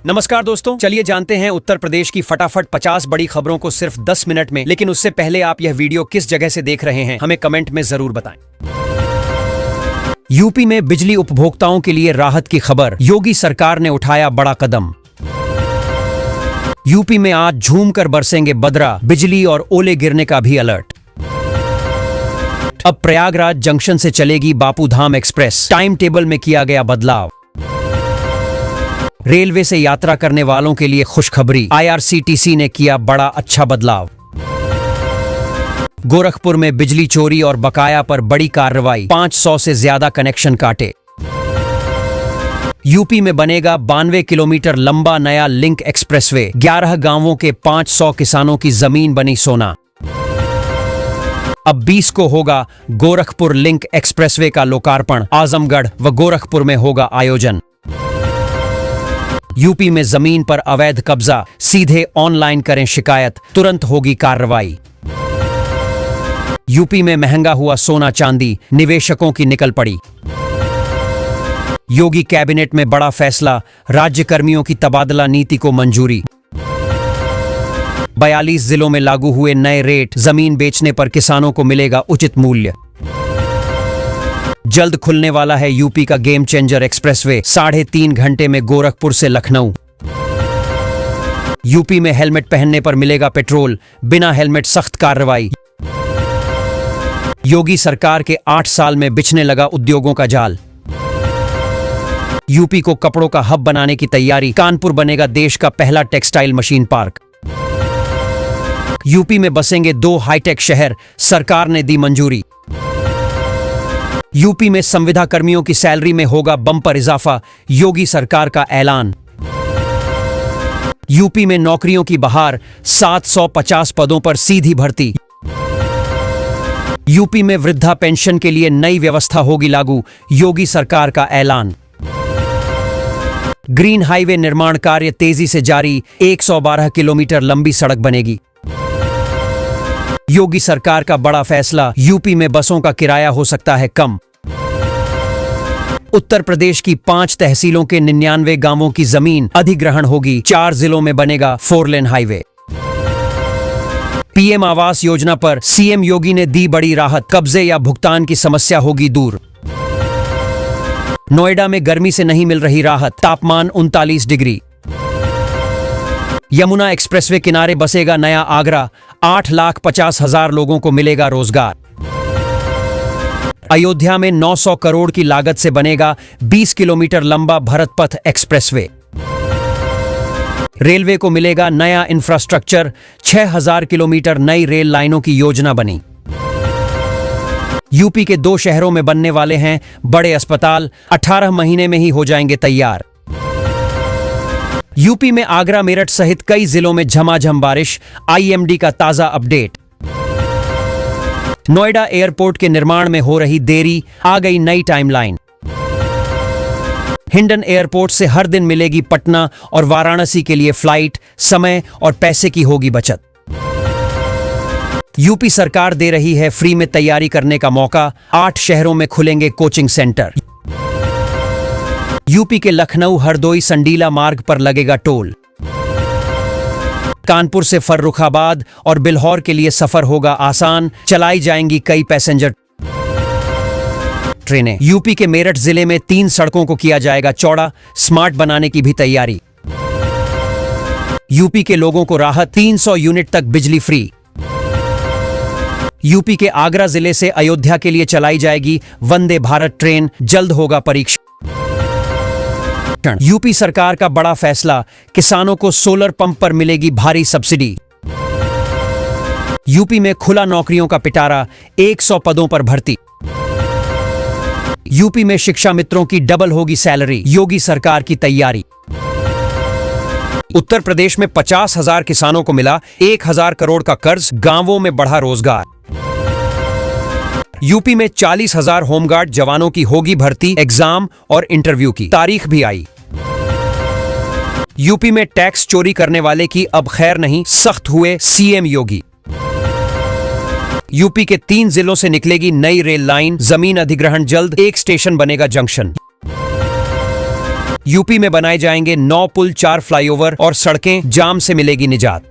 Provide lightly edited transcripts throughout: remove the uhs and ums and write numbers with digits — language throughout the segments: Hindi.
नमस्कार दोस्तों, चलिए जानते हैं उत्तर प्रदेश की फटाफट 50 बड़ी खबरों को सिर्फ 10 मिनट में। लेकिन उससे पहले आप यह वीडियो किस जगह से देख रहे हैं हमें कमेंट में जरूर बताएं। यूपी में बिजली उपभोक्ताओं के लिए राहत की खबर, योगी सरकार ने उठाया बड़ा कदम। यूपी में आज झूमकर बरसेंगे बदरा, बिजली और ओले गिरने का भी अलर्ट। अब प्रयागराज जंक्शन से चलेगी Bapu Dham express, time table में किया गया बदलाव। रेलवे से यात्रा करने वालों के लिए खुशखबरी, आईआरसीटीसी ने किया बड़ा अच्छा बदलाव। गोरखपुर में बिजली चोरी और बकाया पर बड़ी कार्रवाई, 500 से ज्यादा कनेक्शन काटे। यूपी में बनेगा 92 किलोमीटर लंबा नया लिंक एक्सप्रेसवे, 11 गांवों के 500 किसानों की जमीन बनी सोना। अब 20 को होगा गोरखपुर लिंक एक्सप्रेसवे का लोकार्पण, आजमगढ़ व गोरखपुर में होगा आयोजन। यूपी में जमीन पर अवैध कब्जा, सीधे ऑनलाइन करें शिकायत, तुरंत होगी कार्रवाई। यूपी में महंगा हुआ सोना चांदी, निवेशकों की निकल पड़ी। योगी कैबिनेट में बड़ा फैसला, राज्य कर्मियों की तबादला नीति को मंजूरी। 42 जिलों में लागू हुए नए रेट, जमीन बेचने पर किसानों को मिलेगा उचित मूल्य। जल्द खुलने वाला है यूपी का गेम चेंजर एक्सप्रेसवे, 3.5 घंटे में गोरखपुर से लखनऊ। यूपी में हेलमेट पहनने पर मिलेगा पेट्रोल, बिना हेलमेट सख्त कार्रवाई। योगी सरकार के 8 साल में बिछने लगा उद्योगों का जाल। यूपी को कपड़ों का हब बनाने की तैयारी, कानपुर बनेगा देश का पहला टेक्सटाइल मशीन पार्क। यूपी में बसेंगे 2 हाईटेक शहर, सरकार ने दी मंजूरी। यूपी में संविदा कर्मियों की सैलरी में होगा बम्पर इजाफा, योगी सरकार का ऐलान। यूपी में नौकरियों की बहार, 750 पदों पर सीधी भर्ती। यूपी में वृद्धा पेंशन के लिए नई व्यवस्था होगी लागू, योगी सरकार का ऐलान। ग्रीन हाईवे निर्माण कार्य तेजी से जारी, 112 किलोमीटर लंबी सड़क बनेगी। योगी सरकार का बड़ा फैसला, यूपी में बसों का किराया हो सकता है कम। उत्तर प्रदेश की 5 तहसीलों के 99 गांवों की जमीन अधिग्रहण होगी, 4 जिलों में बनेगा 4 lane highway. PM Awas Yojana पर सीएम योगी ने दी बड़ी राहत, कब्जे या भुगतान की समस्या होगी दूर। नोएडा में गर्मी से नहीं मिल रही राहत, तापमान 39 डिग्री। यमुना एक्सप्रेसवे किनारे बसेगा नया आगरा, 8,50,000 लोगों को मिलेगा रोजगार। अयोध्या में 900 करोड़ की लागत से बनेगा 20 किलोमीटर लंबा भरत पथ एक्सप्रेसवे। रेलवे को मिलेगा नया इंफ्रास्ट्रक्चर, 6,000 किलोमीटर नई रेल लाइनों की योजना बनी। यूपी के 2 शहरों में बनने वाले हैं बड़े अस्पताल, 18 महीने में ही हो जाएंगे तैयार। यूपी में आगरा मेरठ सहित कई जिलों में झमाझम बारिश, आईएमडी का ताजा अपडेट। नोएडा एयरपोर्ट के निर्माण में हो रही देरी, आ गई नई टाइमलाइन। हिंडन एयरपोर्ट से हर दिन मिलेगी पटना और वाराणसी के लिए फ्लाइट, समय और पैसे की होगी बचत। यूपी सरकार दे रही है फ्री में तैयारी करने का मौका, 8 शहरों में खुलेंगे कोचिंग सेंटर। यूपी के लखनऊ हरदोई संडीला मार्ग पर लगेगा टोल। कानपुर से फर्रुखाबाद और बिल्हौर के लिए सफर होगा आसान, चलाई जाएंगी कई पैसेंजर ट्रेनें। यूपी के मेरठ जिले में 3 सड़कों को किया जाएगा चौड़ा, स्मार्ट बनाने की भी तैयारी। यूपी के लोगों को राहत, 300 यूनिट तक बिजली फ्री। यूपी के आगरा जिले से अयोध्या के लिए चलाई जाएगी वंदे भारत ट्रेन, जल्द होगा परीक्षण। यूपी सरकार का बड़ा फैसला, किसानों को सोलर पंप पर मिलेगी भारी सब्सिडी। यूपी में खुला नौकरियों का पिटारा, 100 पदों पर भर्ती। यूपी में शिक्षा मित्रों की डबल होगी सैलरी, योगी सरकार की तैयारी। उत्तर प्रदेश में 50,000 किसानों को मिला 1,000 करोड़ का कर्ज, गांवों में बढ़ा रोजगार। यूपी में 40,000 होमगार्ड जवानों की होगी भर्ती, एग्जाम और इंटरव्यू की तारीख भी आई। यूपी में टैक्स चोरी करने वाले की अब खैर नहीं, सख्त हुए सीएम योगी। यूपी के 3 जिलों से निकलेगी नई रेल लाइन, जमीन अधिग्रहण जल्द, एक स्टेशन बनेगा जंक्शन। यूपी में बनाए जाएंगे 9 पुल, 4 फ्लाईओवर और सड़कें, जाम से मिलेगी निजात।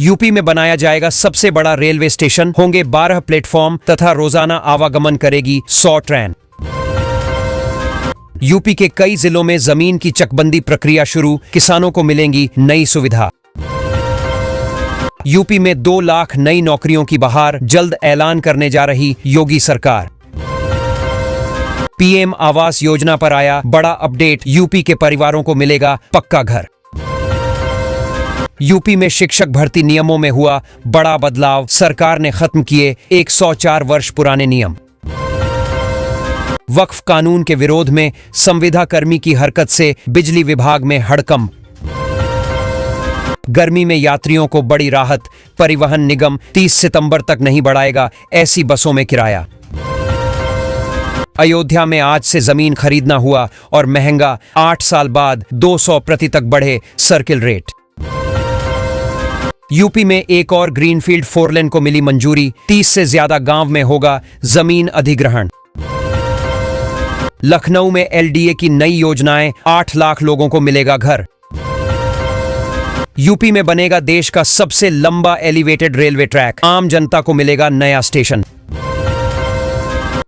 यूपी में बनाया जाएगा सबसे बड़ा रेलवे स्टेशन, होंगे 12 प्लेटफॉर्म तथा रोजाना आवागमन करेगी 100 ट्रेन। यूपी के कई जिलों में जमीन की चकबंदी प्रक्रिया शुरू, किसानों को मिलेंगी नई सुविधा। यूपी में 2 लाख नई नौकरियों की बहार, जल्द ऐलान करने जा रही योगी सरकार। पीएम आवास योजना पर आया बड़ा अपडेट, यूपी के परिवारों को मिलेगा पक्का घर। यूपी में शिक्षक भर्ती नियमों में हुआ बड़ा बदलाव, सरकार ने खत्म किए 104 वर्ष पुराने नियम। वक्फ कानून के विरोध में संविदा कर्मी की हरकत से बिजली विभाग में हड़कंप। गर्मी में यात्रियों को बड़ी राहत, परिवहन निगम 30 सितंबर तक नहीं बढ़ाएगा ऐसी बसों में किराया। अयोध्या में आज से जमीन खरीदना हुआ और महंगा, 8 साल बाद 200% तक बढ़े सर्किल रेट। यूपी में एक और ग्रीनफील्ड 4 लेन को मिली मंजूरी, 30 से ज्यादा गांव में होगा जमीन अधिग्रहण। लखनऊ में एलडीए की नई योजनाएं, 8 लाख लोगों को मिलेगा घर। यूपी में बनेगा देश का सबसे लंबा एलिवेटेड रेलवे ट्रैक, आम जनता को मिलेगा नया स्टेशन।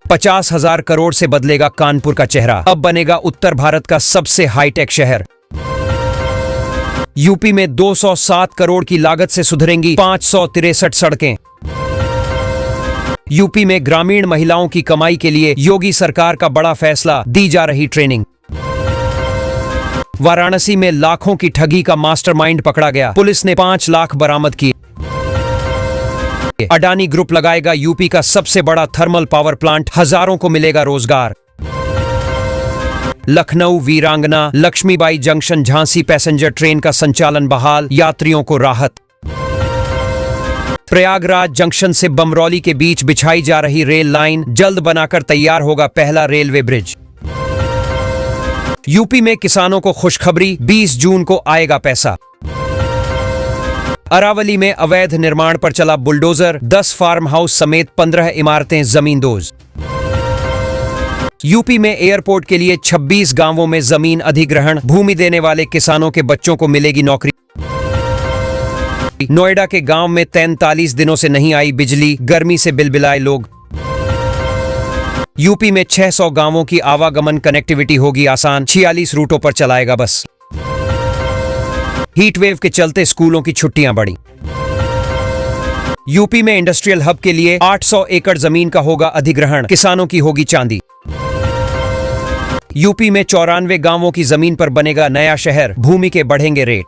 50,000 करोड़ से बदलेगा कानपुर का चेहरा, अब बनेगा उत्तर भारत का सबसे हाईटेक शहर। यूपी में 207 करोड़ की लागत से सुधरेंगी 563 सड़कें। यूपी में ग्रामीण महिलाओं की कमाई के लिए योगी सरकार का बड़ा फैसला, दी जा रही ट्रेनिंग। वाराणसी में लाखों की ठगी का मास्टरमाइंड पकड़ा गया, पुलिस ने 5 लाख बरामद किए। अडानी ग्रुप लगाएगा यूपी का सबसे बड़ा थर्मल पावर प्लांट, हजारों को मिलेगा रोजगार। Lucknow Veerangana Lakshmibai junction Jhansi passenger train का संचालन बहाल, यात्रियों को राहत। प्रयागराज जंक्शन से बमरौली के बीच बिछाई जा रही रेल लाइन, जल्द बनाकर तैयार होगा पहला रेलवे ब्रिज। यूपी में किसानों को खुशखबरी, 20 जून को आएगा पैसा। अरावली में अवैध निर्माण पर चला बुलडोजर, 10 फार्म हाउस समेत 15 इमारतें जमींदोज। यूपी में एयरपोर्ट के लिए 26 गांवों में जमीन अधिग्रहण, भूमि देने वाले किसानों के बच्चों को मिलेगी नौकरी। नोएडा के गांव में 43 दिनों से नहीं आई बिजली, गर्मी से बिलबिलाए लोग। यूपी में 600 गांवों की आवागमन कनेक्टिविटी होगी आसान, 46 रूटों पर चलाएगा बस। हीट वेव के चलते स्कूलों की छुट्टियां बढ़ी। यूपी में इंडस्ट्रियल हब के लिए 800 एकड़ जमीन का होगा अधिग्रहण, किसानों की होगी चांदी। यूपी में 94 गांवों की जमीन पर बनेगा नया शहर, भूमि के बढ़ेंगे रेट।